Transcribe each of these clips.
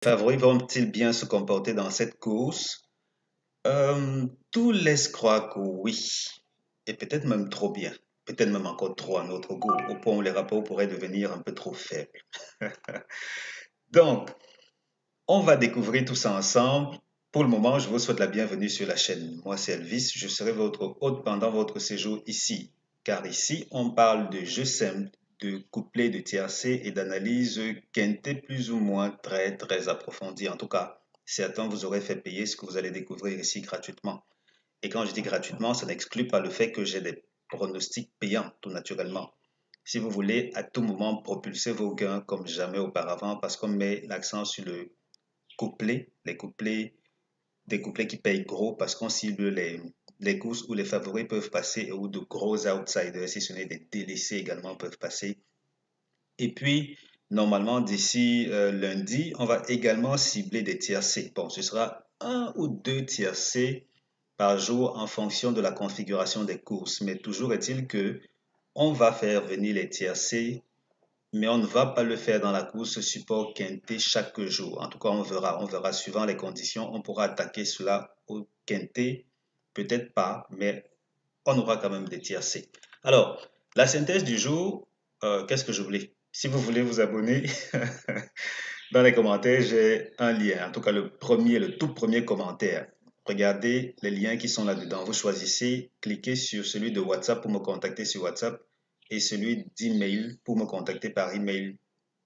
Favoris vont-ils bien se comporter dans cette course? Tout laisse croire que oui, et peut-être même trop bien, peut-être même encore trop à notre goût, au point où les rapports pourraient devenir un peu trop faibles. Donc, on va découvrir tout ça ensemble. Pour le moment, je vous souhaite la bienvenue sur la chaîne. Moi, c'est Elvis, je serai votre hôte pendant votre séjour ici, car ici, on parle de jeux simples, de couplets de tiercé et d'analyse quintée plus ou moins très approfondie. En tout cas, certains vous auraient fait payer ce que vous allez découvrir ici gratuitement. Et quand je dis gratuitement, ça n'exclut pas le fait que j'ai des pronostics payants, tout naturellement. Si vous voulez à tout moment propulser vos gains comme jamais auparavant, parce qu'on met l'accent sur le couplet, les couplets, des couplets qui payent gros parce qu'on cible les courses où les favoris peuvent passer et où de gros outsiders, si ce n'est des délaissés également, peuvent passer. Et puis, normalement, d'ici lundi, on va également cibler des tiercés. Bon, ce sera un ou deux tiercés par jour en fonction de la configuration des courses. Mais toujours est-il que on va faire venir les tiercés, mais on ne va pas le faire dans la course support quintet chaque jour. En tout cas, on verra suivant les conditions. On pourra attaquer cela au quintet, peut-être pas, mais on aura quand même des tiercés. Alors, la synthèse du jour, qu'est-ce que je voulais? Si vous voulez vous abonner, dans les commentaires, j'ai un lien. En tout cas, le tout premier commentaire. Regardez les liens qui sont là-dedans. Vous choisissez, cliquez sur celui de WhatsApp pour me contacter sur WhatsApp et celui d'email pour me contacter par email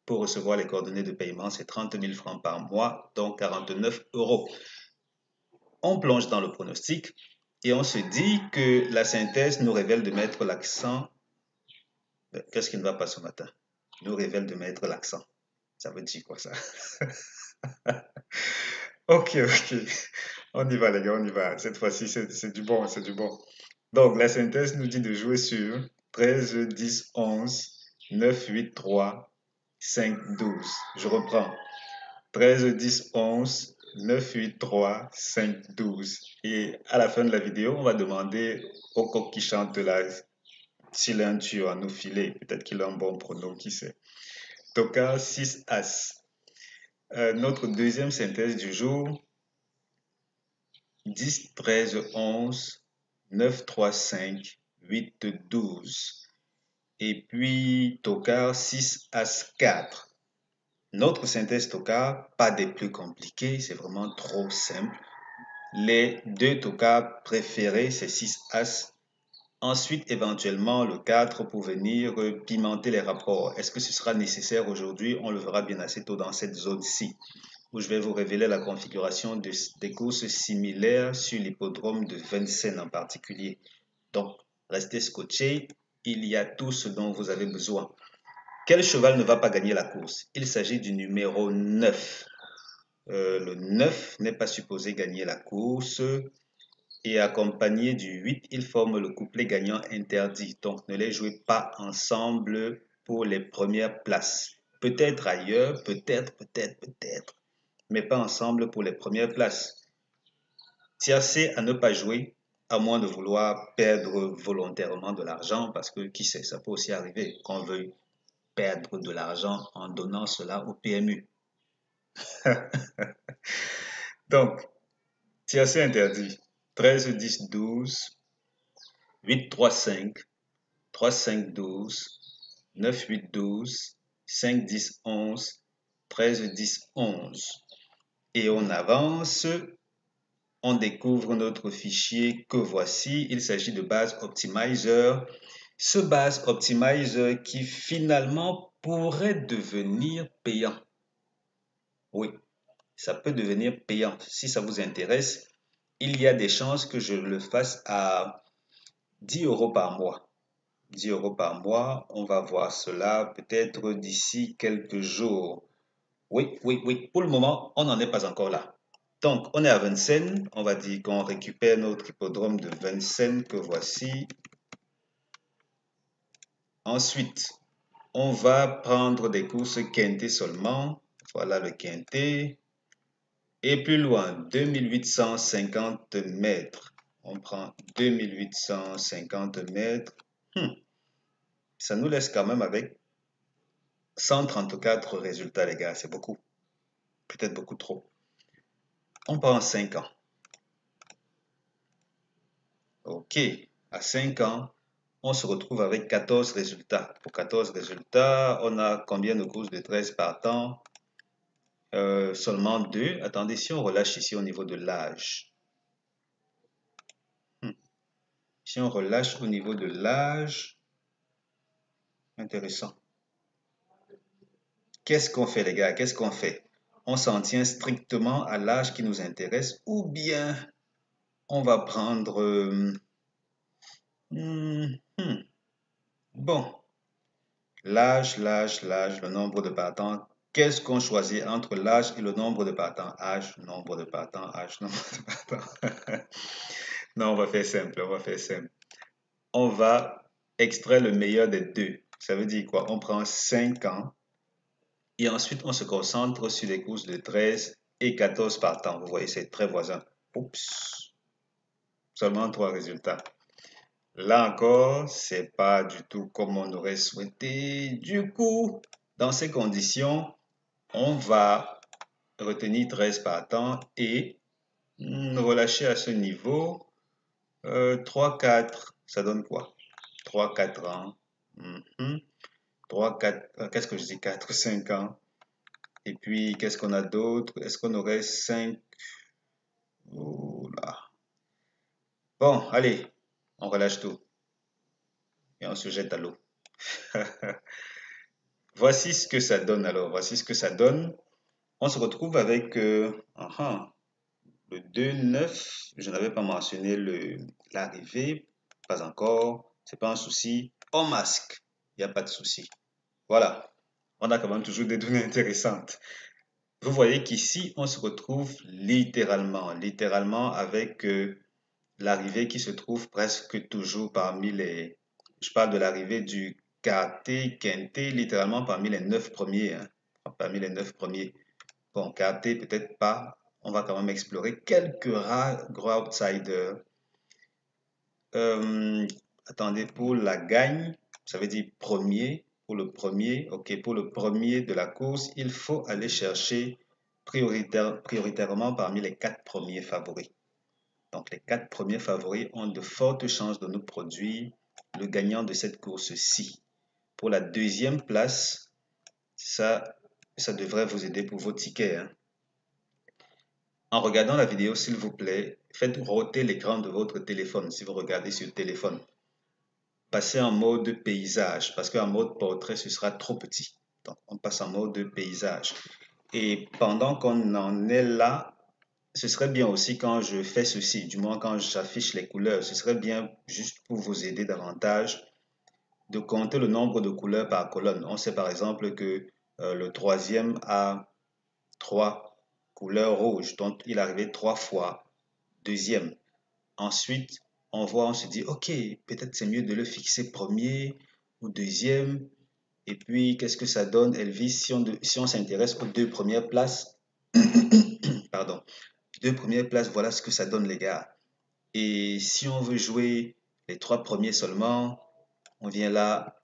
pour recevoir les coordonnées de paiement. C'est 30 000 francs par mois, donc 49 euros. On plonge dans le pronostic et on se dit que la synthèse nous révèle de mettre l'accent. Qu'est-ce qui ne va pas ce matin? Nous révèle de mettre l'accent. Ça veut dire quoi ça? Ok, ok. On y va les gars, on y va. Cette fois-ci, c'est du bon, c'est du bon. Donc, la synthèse nous dit de jouer sur 13, 10, 11, 9, 8, 3, 5, 12. Je reprends. 13, 10, 11, 9, 8, 3, 5, 12. Et à la fin de la vidéo, on va demander au coq qui chante là s'il a un tuyau à nous filer. Peut-être qu'il a un bon pronom, qui sait. Toka 6 As. Notre deuxième synthèse du jour, 10, 13, 11, 9, 3, 5, 8, 12. Et puis, Tokar 6, As 4. Notre synthèse Tokar, pas des plus compliquées, c'est vraiment trop simple. Les deux Tokars préférés, c'est 6 As. Ensuite, éventuellement, le 4 pour venir pimenter les rapports. Est-ce que ce sera nécessaire aujourd'hui? On le verra bien assez tôt dans cette zone-ci, où je vais vous révéler la configuration des courses similaires sur l'hippodrome de Vincennes en particulier. Donc, restez scotchés, il y a tout ce dont vous avez besoin. Quel cheval ne va pas gagner la course? Il s'agit du numéro 9. Le 9 n'est pas supposé gagner la course et accompagné du 8, il forme le couplet gagnant interdit. Donc, ne les jouez pas ensemble pour les premières places. Peut-être ailleurs, peut-être, mais pas ensemble pour les premières places. Tiercé à ne pas jouer, à moins de vouloir perdre volontairement de l'argent, parce que qui sait, ça peut aussi arriver qu'on veuille perdre de l'argent en donnant cela au PMU. Donc, tiercé interdit. 13, 10, 12, 8, 3, 5, 3, 5, 12, 9, 8, 12, 5, 10, 11, 13, 10, 11. Et on avance, on découvre notre fichier que voici. Il s'agit de base optimizer. Ce base optimizer qui finalement pourrait devenir payant. Oui, ça peut devenir payant. Si ça vous intéresse, il y a des chances que je le fasse à 10 euros par mois. 10 euros par mois, on va voir cela peut-être d'ici quelques jours. Oui, oui, oui, pour le moment, on n'en est pas encore là. Donc, on est à Vincennes, on va dire qu'on récupère notre hippodrome de Vincennes que voici. Ensuite, on va prendre des courses quintées seulement. Voilà le quintet. Et plus loin, 2850 mètres. On prend 2850 mètres. Ça nous laisse quand même avec 134 résultats, les gars. C'est beaucoup. peut-être beaucoup trop. On prend 5 ans. OK. À 5 ans, on se retrouve avec 14 résultats. Pour 14 résultats, on a combien de courses de 13 partants? Seulement 2. Attendez, si on relâche ici au niveau de l'âge. Si on relâche au niveau de l'âge, intéressant. Qu'est-ce qu'on fait, les gars? Qu'est-ce qu'on fait? On s'en tient strictement à l'âge qui nous intéresse ou bien on va prendre... bon, l'âge, le nombre de partants. Qu'est-ce qu'on choisit entre l'âge et le nombre de partants? Âge, nombre de partants, âge, nombre de partants. Non, on va faire simple, on va faire simple. On va extraire le meilleur des deux. Ça veut dire quoi? On prend 5 ans et ensuite on se concentre sur les courses de 13 et 14 partants. Vous voyez, c'est très voisin. Oups, seulement 3 résultats. Là encore, c'est pas du tout comme on aurait souhaité. Du coup, dans ces conditions, on va retenir 13 partants et relâcher à ce niveau 3, 4. Ça donne quoi? 3, 4 ans. 3, 4, qu'est-ce que je dis? 4, 5 ans. Et puis, qu'est-ce qu'on a d'autre? Est-ce qu'on aurait 5? Oula. Bon, allez, on relâche tout et on se jette à l'eau. Voici ce que ça donne alors. Voici ce que ça donne. On se retrouve avec le 2, 9. Je n'avais pas mentionné l'arrivée. Pas encore. C'est pas un souci. On masque. Il n'y a pas de souci. Voilà. On a quand même toujours des données intéressantes. Vous voyez qu'ici, on se retrouve littéralement avec l'arrivée qui se trouve presque toujours parmi les... Je parle de l'arrivée du quarté, quinté, littéralement parmi les 9 premiers. Hein, parmi les 9 premiers. Bon, quarté, peut-être pas. On va quand même explorer quelques rares gros outsiders. Attendez, pour la gagne, ça veut dire premier. Pour le premier, ok, pour le premier de la course, il faut aller chercher prioritairement parmi les 4 premiers favoris. Donc, les 4 premiers favoris ont de fortes chances de nous produire le gagnant de cette course-ci. Pour la deuxième place, ça devrait vous aider pour vos tickets. Hein. En regardant la vidéo, s'il vous plaît, faites roter l'écran de votre téléphone si vous regardez sur le téléphone. Passez en mode paysage parce qu'en mode portrait, ce sera trop petit. Donc, on passe en mode paysage. Et pendant qu'on en est là, ce serait bien aussi quand je fais ceci, du moins quand j'affiche les couleurs, ce serait bien juste pour vous aider davantage de compter le nombre de couleurs par colonne. On sait par exemple que le troisième a 3 couleurs rouges, donc il est arrivé 3 fois deuxième. Ensuite, on voit, on se dit, ok, peut-être c'est mieux de le fixer premier ou deuxième. Et puis, qu'est-ce que ça donne, Elvis, si on s'intéresse aux 2 premières places? Pardon. 2 premières places, voilà ce que ça donne, les gars. Et si on veut jouer les 3 premiers seulement, on vient là,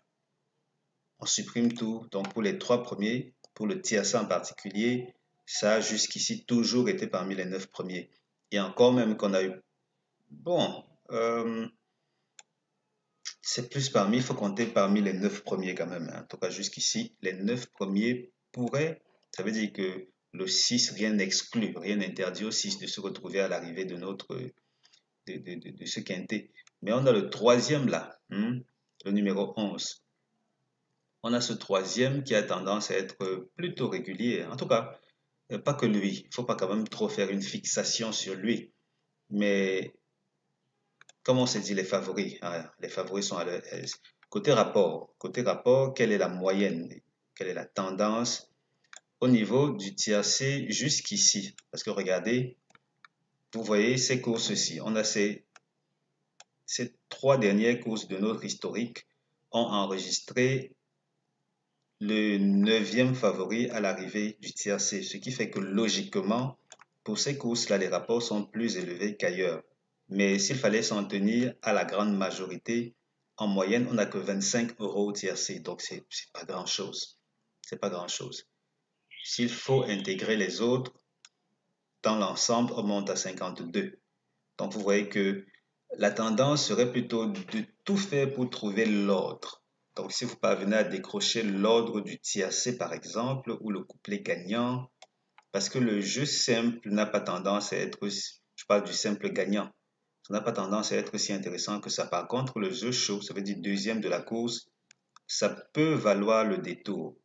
on supprime tout. Donc, pour les 3 premiers, pour le tiercé en particulier, ça a jusqu'ici toujours été parmi les 9 premiers. Et encore même qu'on a eu... Bon, c'est plus parmi, il faut compter parmi les 9 premiers quand même. Hein. En tout cas, jusqu'ici, les 9 premiers pourraient, ça veut dire que le 6, rien n'exclut, rien n'interdit au 6 de se retrouver à l'arrivée de ce quintet. Mais on a le troisième là, le numéro 11. On a ce troisième qui a tendance à être plutôt régulier. En tout cas, pas que lui. Il ne faut pas quand même trop faire une fixation sur lui. Mais comme on s'est dit, les favoris, hein, les favoris sont à leur aise. Côté rapport, quelle est la moyenne? Quelle est la tendance au niveau du tiercé jusqu'ici? Parce que regardez, vous voyez ces courses-ci. On a ces 3 dernières courses de notre historique ont enregistré le 9e favori à l'arrivée du tiercé. Ce qui fait que logiquement, pour ces courses-là, les rapports sont plus élevés qu'ailleurs. Mais s'il fallait s'en tenir à la grande majorité, en moyenne, on n'a que 25 € au tiercé. Donc, c'est pas grand-chose. C'est pas grand-chose. s'il faut intégrer les autres, dans l'ensemble, on monte à 52. Donc, vous voyez que la tendance serait plutôt de tout faire pour trouver l'ordre. Donc, si vous parvenez à décrocher l'ordre du tiercé, par exemple, ou le couplet gagnant, parce que le jeu simple n'a pas tendance à être, je parle du simple gagnant, ça n'a pas tendance à être aussi intéressant que ça. Par contre, le jeu chaud, ça veut dire deuxième de la course, ça peut valoir le détour.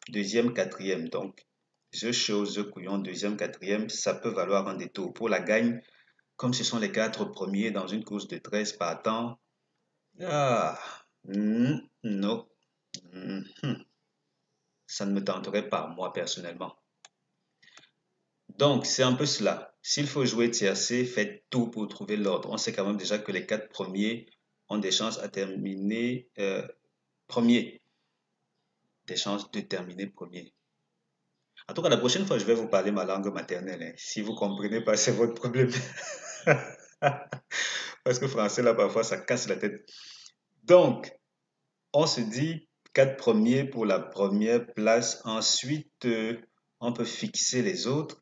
Deuxième, quatrième, donc, jeu chaud, jeu couillon, deuxième, quatrième, ça peut valoir un détour. Pour la gagne, comme ce sont les quatre premiers dans une course de 13 partants, ah, non, ça ne me tenterait pas, moi, personnellement. Donc, c'est un peu cela. S'il faut jouer tiercé, faites tout pour trouver l'ordre. On sait quand même déjà que les quatre premiers ont des chances à terminer premier. Des chances de terminer premier. En tout cas, la prochaine fois, je vais vous parler ma langue maternelle, hein. Si vous comprenez pas, c'est votre problème. Parce que français, là, parfois, ça casse la tête. Donc, on se dit quatre premiers pour la première place. Ensuite, on peut fixer les autres.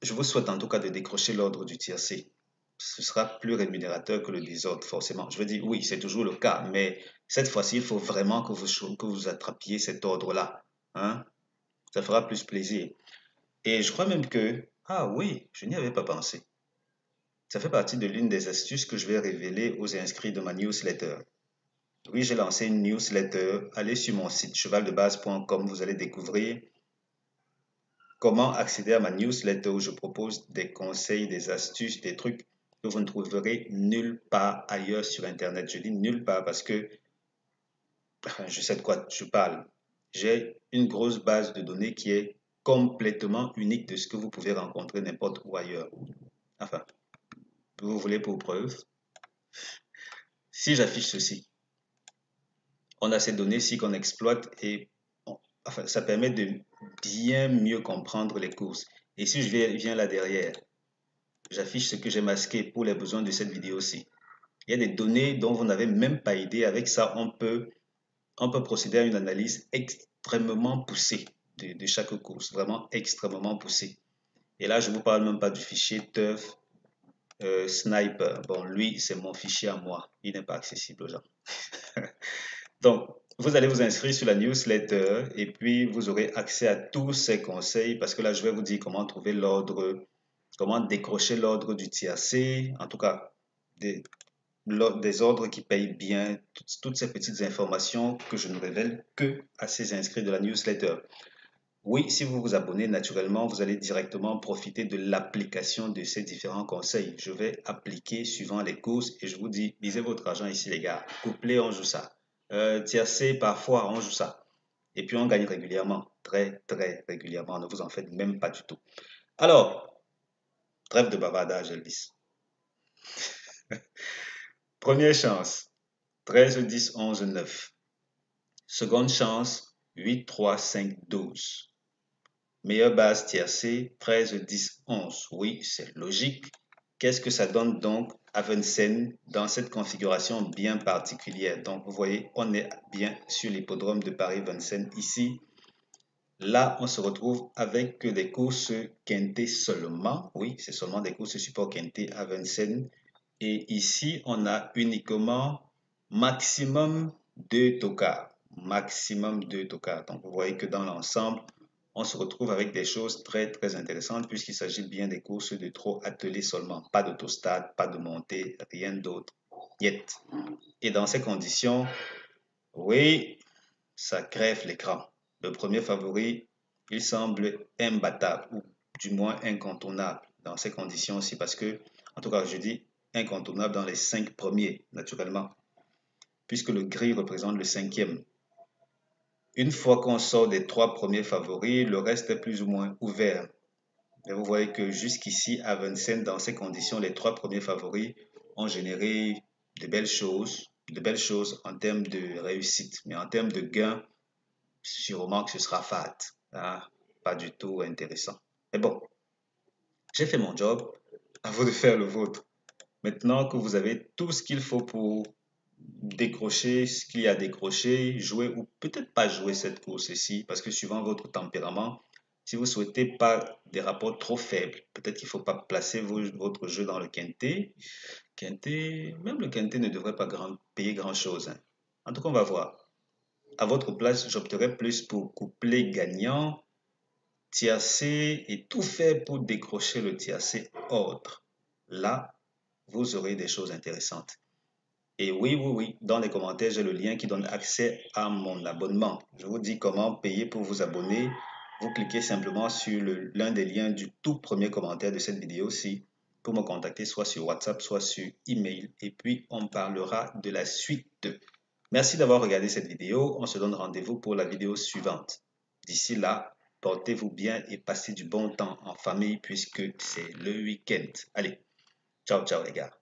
Je vous souhaite en tout cas de décrocher l'ordre du tiercé. Ce sera plus rémunérateur que le désordre, forcément. Je veux dire, oui, c'est toujours le cas, mais cette fois-ci, il faut vraiment que vous attrapiez cet ordre-là, hein. Ça fera plus plaisir. Et je crois même que, ah oui, je n'y avais pas pensé. Ça fait partie de l'une des astuces que je vais révéler aux inscrits de ma newsletter. Oui, j'ai lancé une newsletter. Allez sur mon site chevaldebase.com, vous allez découvrir comment accéder à ma newsletter où je propose des conseils, des astuces, des trucs que vous ne trouverez nulle part ailleurs sur Internet. Je dis nulle part parce que je sais de quoi je parle. J'ai une grosse base de données qui est complètement unique de ce que vous pouvez rencontrer n'importe où ailleurs. Enfin, vous voulez pour preuve, si j'affiche ceci, on a ces données-ci qu'on exploite et enfin, ça permet de bien mieux comprendre les courses. Et si je viens là derrière, j'affiche ce que j'ai masqué pour les besoins de cette vidéo-ci. Il y a des données dont vous n'avez même pas idée. Avec ça, on peut procéder à une analyse extrêmement poussée de chaque course, vraiment extrêmement poussée. Et là, je ne vous parle même pas du fichier TUF Sniper. Bon, lui, c'est mon fichier à moi. Il n'est pas accessible aux gens. Donc, vous allez vous inscrire sur la newsletter et puis vous aurez accès à tous ces conseils parce que là, je vais vous dire comment trouver l'ordre, comment décrocher l'ordre du tiercé, en tout cas des, des ordres qui payent bien, toutes ces petites informations que je ne révèle que à ces inscrits de la newsletter. Oui, si vous vous abonnez, naturellement, vous allez directement profiter de l'application de ces différents conseils. Je vais appliquer suivant les courses et je vous dis, lisez votre argent ici, les gars. Couplet, on joue ça. Tiercé, parfois, on joue ça. Et puis, on gagne régulièrement. Très, très régulièrement. Ne vous en faites même pas du tout. Alors, trêve de bavardage, Elvis. Première chance, 13, 10, 11, 9. Seconde chance, 8, 3, 5, 12. Meilleure base tiercée, 13, 10, 11. Oui, c'est logique. Qu'est-ce que ça donne donc à Vincennes dans cette configuration bien particulière? Donc, vous voyez, on est bien sur l'hippodrome de Paris-Vincennes ici. Là, on se retrouve avec des courses quintées seulement. Oui, c'est seulement des courses support quintées à Vincennes. Et ici, on a uniquement maximum 2 tocards. Maximum 2 tocards. Donc, vous voyez que dans l'ensemble, on se retrouve avec des choses très, très intéressantes puisqu'il s'agit bien des courses de trot attelé seulement. Pas d'autostade, pas de montée, rien d'autre. Yet. Et dans ces conditions, oui, ça crève l'écran. Le premier favori, il semble imbattable ou du moins incontournable dans ces conditions-ci parce que, en tout cas, je dis incontournable dans les 5 premiers, naturellement, puisque le gris représente le cinquième. Une fois qu'on sort des 3 premiers favoris, le reste est plus ou moins ouvert. Et vous voyez que jusqu'ici, à Vincennes, dans ces conditions, les 3 premiers favoris ont généré de belles choses en termes de réussite. Mais en termes de gains, sûrement que ce sera fat. Ah, pas du tout intéressant. Mais bon, j'ai fait mon job, à vous de faire le vôtre. Maintenant que vous avez tout ce qu'il faut pour décrocher ce qu'il y a à décrocher, jouer ou peut-être pas jouer cette course-ci, parce que suivant votre tempérament, Si vous souhaitez pas des rapports trop faibles, peut-être qu'il ne faut pas placer votre jeu dans le quintet. Quintet, même le quintet ne devrait pas payer grand-chose, hein. En tout cas, on va voir. À votre place, j'opterais plus pour couplet gagnant, tiercé et tout faire pour décrocher le tiercé autre. Là, vous aurez des choses intéressantes. Et oui, oui, oui, dans les commentaires, j'ai le lien qui donne accès à mon abonnement. Je vous dis comment payer pour vous abonner. Vous cliquez simplement sur l'un des liens du tout premier commentaire de cette vidéo-ci pour me contacter soit sur WhatsApp, soit sur email. Et puis, on parlera de la suite. Merci d'avoir regardé cette vidéo. On se donne rendez-vous pour la vidéo suivante. D'ici là, portez-vous bien et passez du bon temps en famille puisque c'est le week-end. Allez, ciao, ciao les gars.